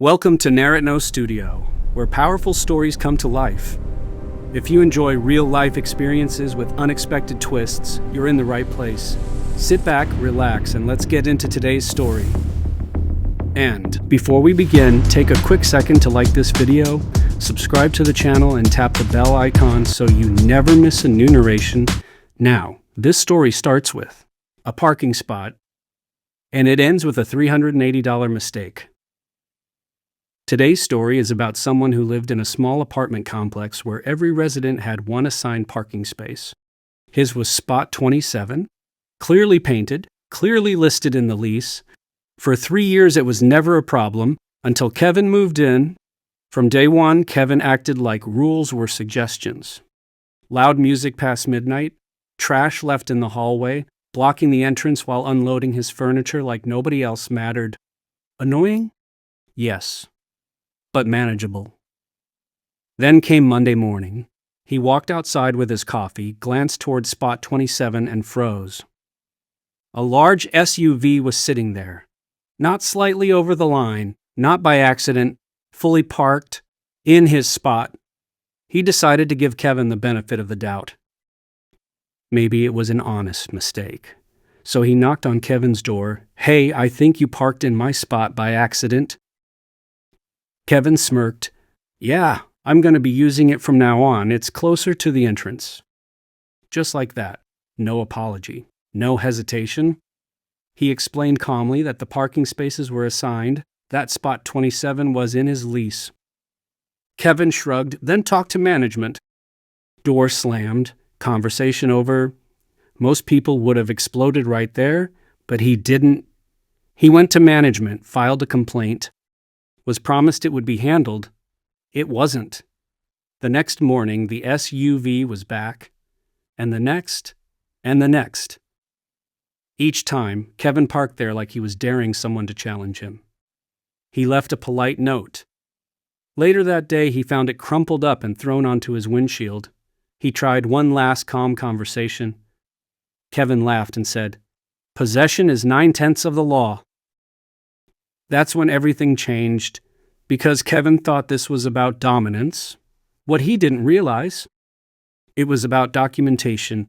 Welcome to NarrateNow Studio, where powerful stories come to life. If you enjoy real-life experiences with unexpected twists, you're in the right place. Sit back, relax, and let's get into today's story. And before we begin, take a quick second to like this video, subscribe to the channel, and tap the bell icon so you never miss a new narration. Now, this story starts with a parking spot, and it ends with a $380 mistake. Today's story is about someone who lived in a small apartment complex where every resident had one assigned parking space. His was spot 27, clearly painted, clearly listed in the lease. For 3 years it was never a problem until Kevin moved in. From day one, Kevin acted like rules were suggestions. Loud music past midnight, trash left in the hallway, blocking the entrance while unloading his furniture like nobody else mattered. Annoying? Yes, but manageable. Then came Monday morning. He walked outside with his coffee, glanced toward spot 27, and froze. A large SUV was sitting there, not slightly over the line, not by accident, fully parked, in his spot. He decided to give Kevin the benefit of the doubt. Maybe it was an honest mistake. So he knocked on Kevin's door. "Hey, I think you parked in my spot by accident." Kevin smirked. "Yeah, I'm going to be using it from now on. It's closer to the entrance." Just like that. No apology. No hesitation. He explained calmly that the parking spaces were assigned. That spot 27 was in his lease. Kevin shrugged, then talked to management. Door slammed. Conversation over. Most people would have exploded right there, but he didn't. He went to management, filed a complaint. Was promised it would be handled. It wasn't. The next morning, the SUV was back, and the next, and the next. Each time, Kevin parked there like he was daring someone to challenge him. He left a polite note. Later that day, he found it crumpled up and thrown onto his windshield. He tried one last calm conversation. Kevin laughed and said, "Possession is 9/10 of the law." That's when everything changed, because Kevin thought this was about dominance. What he didn't realize, it was about documentation.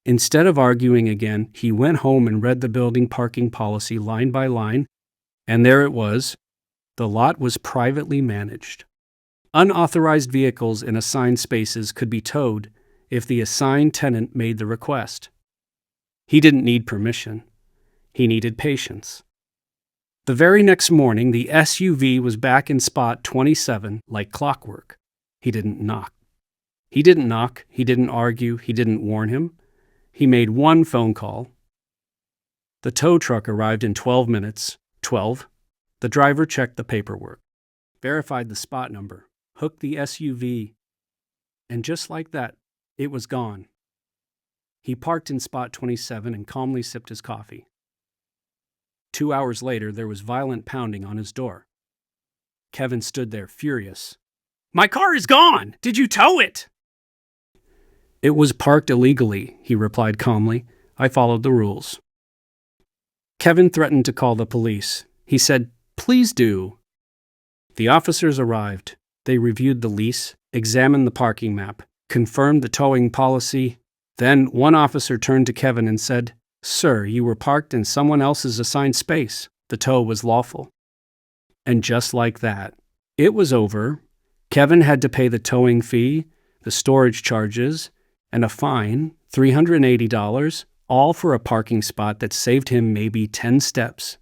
Instead of arguing again, he went home and read the building parking policy line by line, and there it was. The lot was privately managed. Unauthorized vehicles in assigned spaces could be towed if the assigned tenant made the request. He didn't need permission. He needed patience. The very next morning, the SUV was back in spot 27 like clockwork. He didn't knock. He didn't argue, he didn't warn him. He made one phone call. The tow truck arrived in 12 minutes. 12. The driver checked the paperwork, verified the spot number, hooked the SUV, and just like that, it was gone. He parked in spot 27 and calmly sipped his coffee. 2 hours later, there was violent pounding on his door. Kevin stood there furious. "My car is gone! Did you tow it?" "It was parked illegally," he replied calmly. "I followed the rules." Kevin threatened to call the police. He said, "Please do." The officers arrived. They reviewed the lease, examined the parking map, confirmed the towing policy. Then one officer turned to Kevin and said, "Sir, you were parked in someone else's assigned space. The tow was lawful." And just like that, it was over. Kevin had to pay the towing fee, the storage charges, and a fine, $380, all for a parking spot that saved him maybe 10 steps.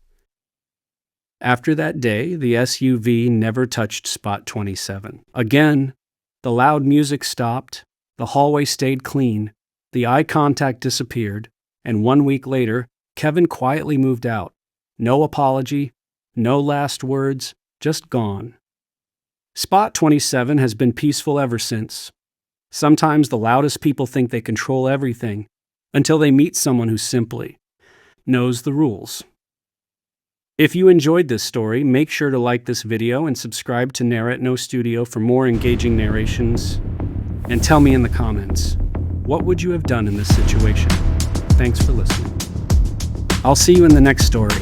After that day, the SUV never touched spot 27. Again, the loud music stopped, the hallway stayed clean, the eye contact disappeared, and 1 week later, Kevin quietly moved out. No apology, no last words, just gone. Spot 27 has been peaceful ever since. Sometimes the loudest people think they control everything until they meet someone who simply knows the rules. If you enjoyed this story, make sure to like this video and subscribe to NarrateNow Studio for more engaging narrations. And tell me in the comments, what would you have done in this situation? Thanks for listening. I'll see you in the next story.